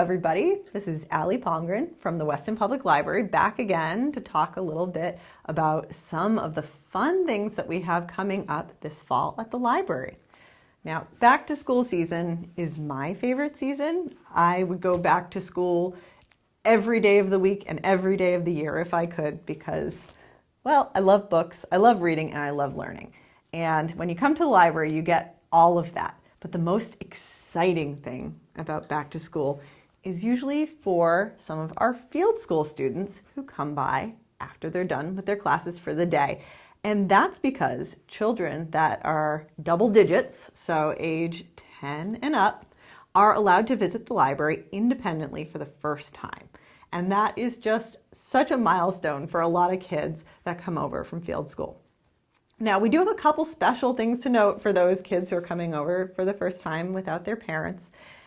everybody. This is Palmgren from the Weston Public Library, back again to talk a little bit about some of the fun things that we have coming up this fall at the library. Now, back to school season is my favorite season. I would go back to school every day of the week and every day of the year if I could, because, well, I love books, I love reading, and I love learning. And when you come to the library, you get all of that. But the most exciting thing about back to school is usually for some of our field school students who come by after they're done with their classes for the day. And that's because children that are double digits, so age 10 and up, are allowed to visit the library independently for the first time. And that is just such a milestone for a lot of kids that come over from field school. Now, we do have a couple special things to note for those kids who are coming over for the first time without their parents.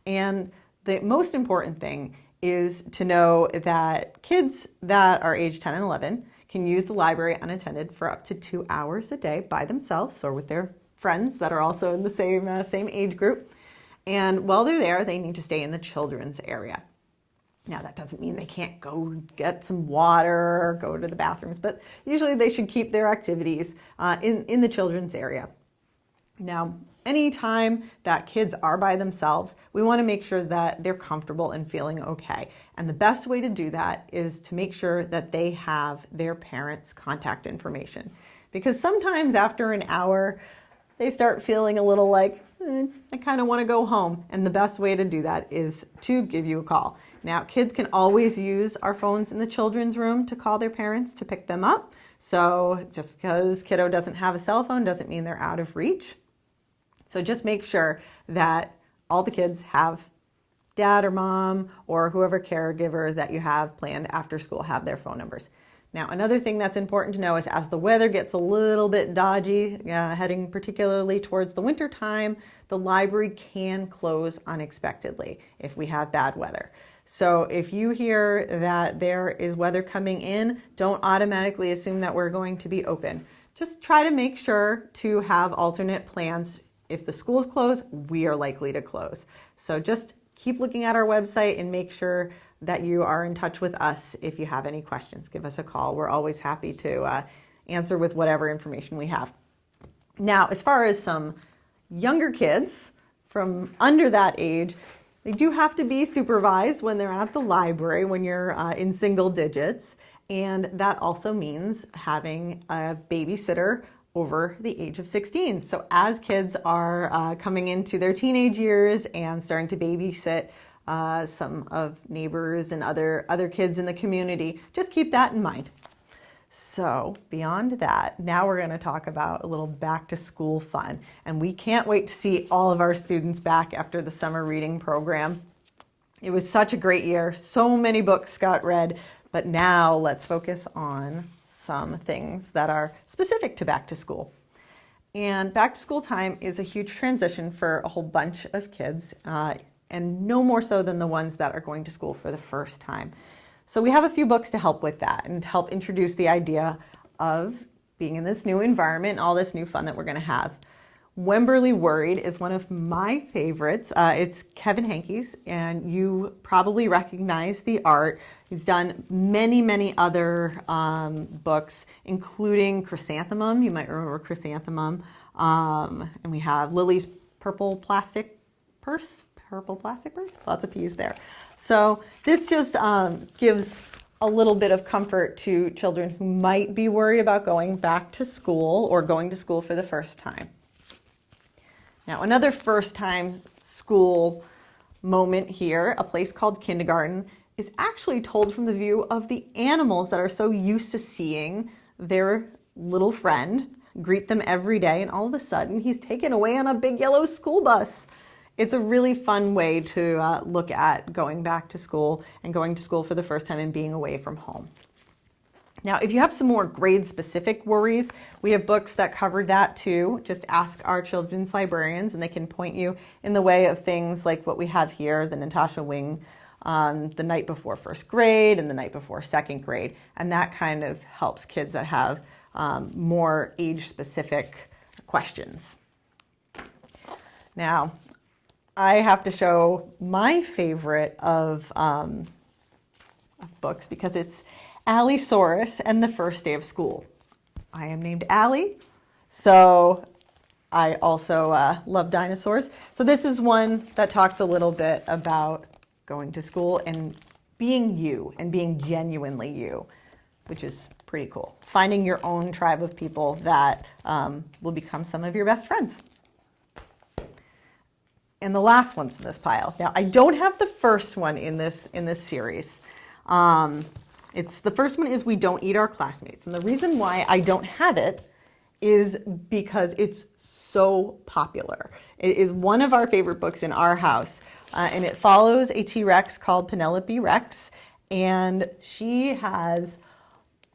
And the most important thing is to know that kids that are age 10 and 11 can use the library unattended for up to 2 hours a day by themselves or with their friends that are also in the same age group. And while they're there, they need to stay in the children's area. Now, that doesn't mean they can't go get some water or go to the bathrooms, but usually they should keep their activities in the children's area. Now, anytime that kids are by themselves, we want to make sure that they're comfortable and feeling okay. And the best way to do that is to make sure that they have their parents' contact information. Because sometimes after an hour, they start feeling a little like, I kind of want to go home. And the best way to do that is to give you a call. Now, kids can always use our phones in the children's room to call their parents to pick them up. So just because kiddo doesn't have a cell phone doesn't mean they're out of reach. So just make sure that all the kids have dad or mom or whoever caregiver that you have planned after school have their phone numbers. Now, another thing that's important to know is as the weather gets a little bit dodgy, heading particularly towards the winter time, the library can close unexpectedly if we have bad weather. So if you hear that there is weather coming in, don't automatically assume that we're going to be open. Just try to make sure to have alternate plans. If the school is closed, we are likely to close. So just keep looking at our website and make sure that you are in touch with us if you have any questions. Give us a call. We're always happy to answer with whatever information we have. Now, as far as some younger kids from under that age, they do have to be supervised when they're at the library, when you're in single digits. And that also means having a babysitter over the age of 16. So as kids are coming into their teenage years and starting to babysit some of neighbors and other kids in the community, just keep that in mind. So beyond that, now we're going to talk about a little back to school fun. And we can't wait to see all of our students back after the summer reading program. It was such a great year. So many books got read. But now let's focus on some things that are specific to back to school. And back to school time is a huge transition for a whole bunch of kids, and no more so than the ones that are going to school for the first time. So we have a few books to help with that and help introduce the idea of being in this new environment and all this new fun that we're going to have. Wemberly Worried is one of my favorites. It's Kevin Hankey's, and you probably recognize the art. He's done many other books, including Chrysanthemum. You might remember Chrysanthemum. And we have Lily's Purple Plastic Purse. Lots of P's there. So this just gives a little bit of comfort to children who might be worried about going back to school or going to school for the first time. Now, another first time school moment here, A Place Called Kindergarten, is actually told from the view of the animals that are so used to seeing their little friend greet them every day, and all of a sudden he's taken away on a big yellow school bus. It's a really fun way to look at going back to school and going to school for the first time and being away from home. Now, if you have some more grade-specific worries, we have books that cover that too. Just ask our children's librarians and they can point you in the way of things like what we have here, the Natasha Wing, The Night Before First Grade and The Night Before Second Grade. And that kind of helps kids that have more age-specific questions. Now, I have to show my favorite of books because it's Allosaurus and the First Day of School. I am named Allie, so I also love dinosaurs. So this is one that talks a little bit about going to school and being you and being genuinely you, which is pretty cool. Finding your own tribe of people that will become some of your best friends. And the last one's in this pile. Now, I don't have the first one in this series. It's the first one is We Don't Eat Our Classmates. And the reason why I don't have it is because it's so popular. It is one of our favorite books in our house. And it follows a T-Rex called Penelope Rex. And she has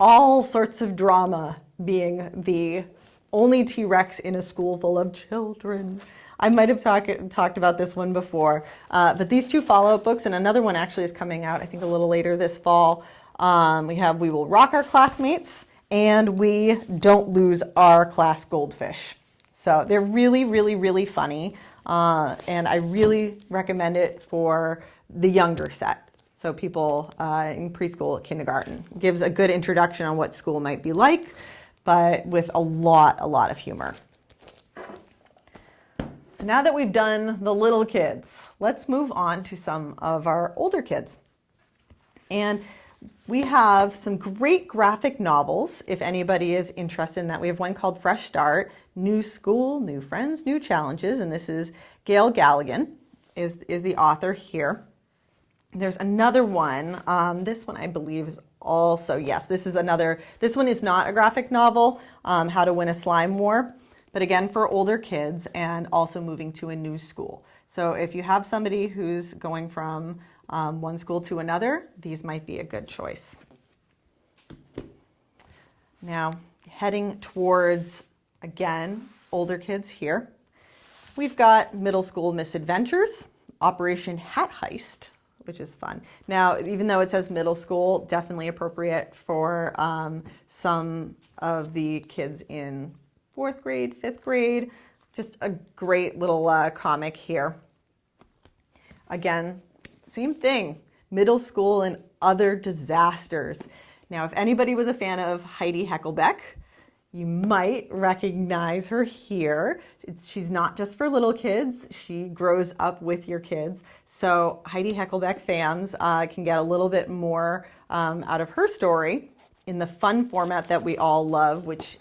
all sorts of drama being the only T-Rex in a school full of children. I might have talked about this one before, but these two follow-up books, and another one actually is coming out, I think, a little later this fall. We have We Will Rock Our Classmates, and We Don't Lose Our Class Goldfish. So they're really, really, really funny, and I really recommend it for the younger set. So people in preschool, kindergarten. Gives a good introduction on what school might be like, but with a lot of humor. So now that we've done the little kids, let's move on to some of our older kids. And we have some great graphic novels, if anybody is interested in that. We have one called Fresh Start, New School, New Friends, New Challenges, and this is Gail Galligan is the author here. There's another one, this one I believe is also, yes, this one is not a graphic novel, How to Win a Slime War. But again, for older kids and also moving to a new school. So if you have somebody who's going from one school to another, these might be a good choice. Now, heading towards, again, older kids here. We've got Middle School Misadventures, Operation Hat Heist, which is fun. Now, even though it says middle school, definitely appropriate for some of the kids in 4th grade, 5th grade, just a great little comic here. Again, same thing, middle school and other disasters. Now, if anybody was a fan of Heidi Heckelbeck, you might recognize her here. She's not just for little kids, she grows up with your kids. So Heidi Heckelbeck fans can get a little bit more out of her story in the fun format that we all love, which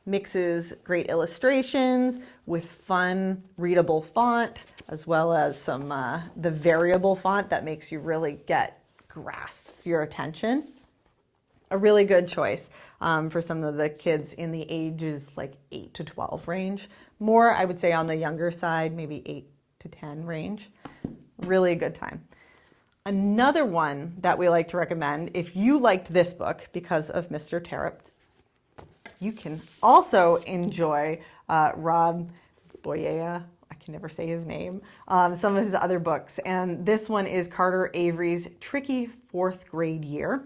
mixes great illustrations with fun, readable font, as well as some the variable font that makes you really grasps your attention. A really good choice for some of the kids in the ages like 8 to 12 range. More, I would say, on the younger side, maybe 8 to 10 range. Really a good time. Another one that we like to recommend, if you liked this book because of Mr. Terup, you can also enjoy Rob Boyea, I can never say his name, some of his other books. And this one is Carter Avery's Tricky 4th Grade Year.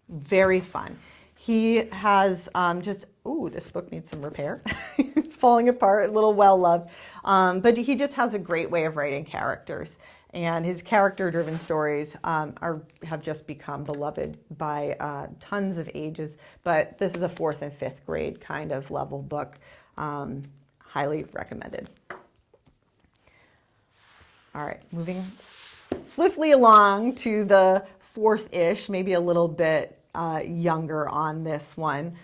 Very fun. He has this book needs some repair. It's falling apart, a little well-loved. But he just has a great way of writing characters. And his character-driven stories have just become beloved by tons of ages. But this is a 4th and 5th grade kind of level book. Highly recommended. All right, moving swiftly along to the 4th-ish, maybe a little bit younger on this one.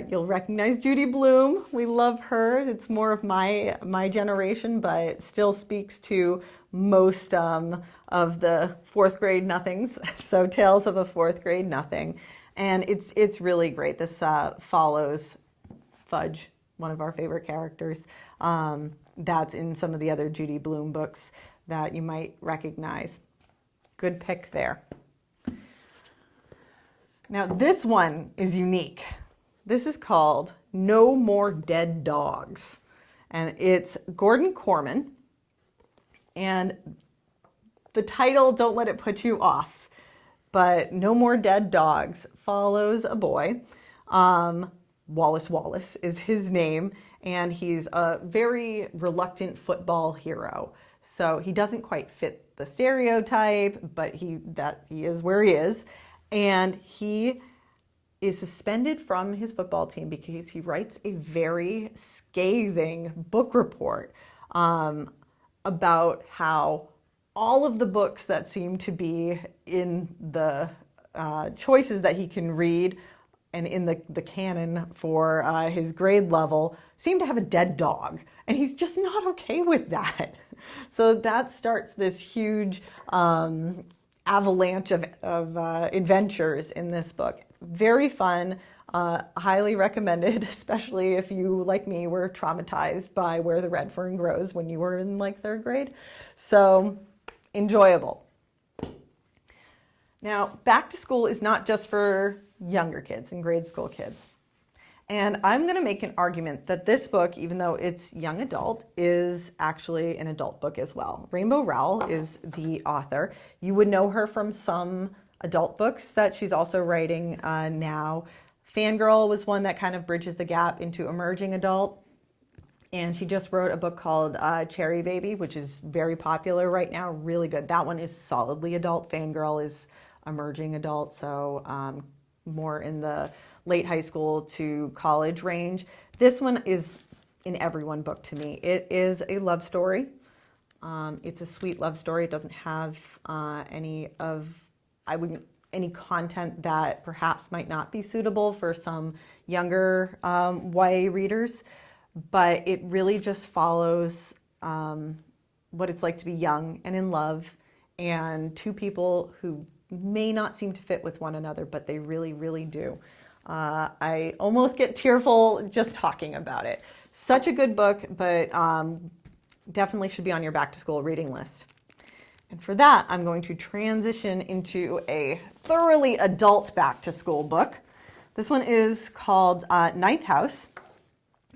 You'll recognize Judy Blume. We love her. It's more of my generation, but it still speaks to most of the 4th grade nothings. So Tales of a 4th Grade Nothing. And it's really great. This follows Fudge, one of our favorite characters. That's in some of the other Judy Blume books that you might recognize. Good pick there. Now this one is unique. This is called No More Dead Dogs. And it's Gordon Corman. And the title, don't let it put you off, but No More Dead Dogs follows a boy. Wallace is his name, and he's a very reluctant football hero. So he doesn't quite fit the stereotype, but he is where he is. And he is suspended from his football team because he writes a very scathing book report about how all of the books that seem to be in the choices that he can read and in the canon for his grade level seem to have a dead dog. And he's just not okay with that. So that starts this huge avalanche of adventures in this book. Very fun, highly recommended, especially if you, like me, were traumatized by Where the Red Fern Grows when you were in like 3rd grade. So enjoyable. Now, back to school is not just for younger kids and grade school kids. And I'm going to make an argument that this book, even though it's young adult, is actually an adult book as well. Rainbow Rowell is the author. You would know her from some adult books that she's also writing now. Fangirl was one that kind of bridges the gap into emerging adult. And she just wrote a book called Cherry Baby, which is very popular right now, really good. That one is solidly adult. Fangirl is emerging adult, so more in the late high school to college range. This one is an everyone book to me. It is a love story. It's a sweet love story. It doesn't have any content that perhaps might not be suitable for some younger YA readers, but it really just follows what it's like to be young and in love, and two people who may not seem to fit with one another, but they really, really do. I almost get tearful just talking about it. Such a good book, but definitely should be on your back to school reading list. And for that, I'm going to transition into a thoroughly adult back to school book. This one is called Ninth House,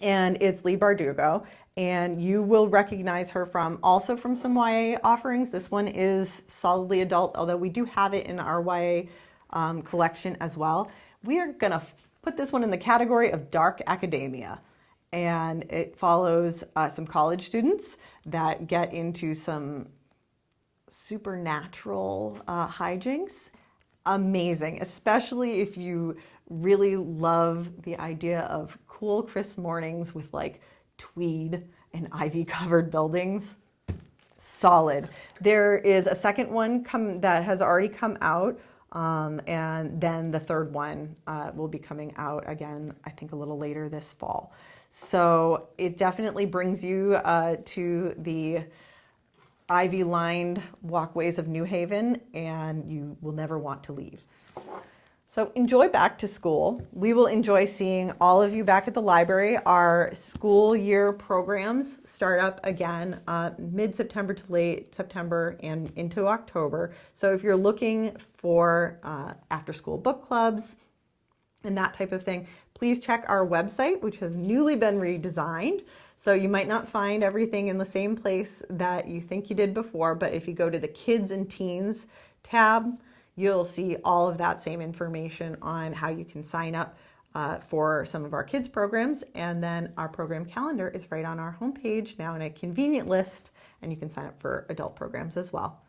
and it's Leigh Bardugo. And you will recognize her also from some YA offerings. This one is solidly adult, although we do have it in our YA collection as well. We are going to put this one in the category of dark academia. And it follows some college students that get into some supernatural hijinks. Amazing, especially if you really love the idea of cool, crisp mornings with like tweed and ivy covered buildings. Solid. There is a second one that has already come out, and then the third one will be coming out again, I think a little later this fall. So it definitely brings you to the ivy-lined walkways of New Haven, and you will never want to leave. So enjoy back to school. We will enjoy seeing all of you back at the library. Our school year programs start up again mid-September to late September and into October. So if you're looking for after-school book clubs and that type of thing, please check our website, which has newly been redesigned. So you might not find everything in the same place that you think you did before, but if you go to the Kids and Teens tab, you'll see all of that same information on how you can sign up for some of our kids programs. And then our program calendar is right on our homepage now in a convenient list, and you can sign up for adult programs as well.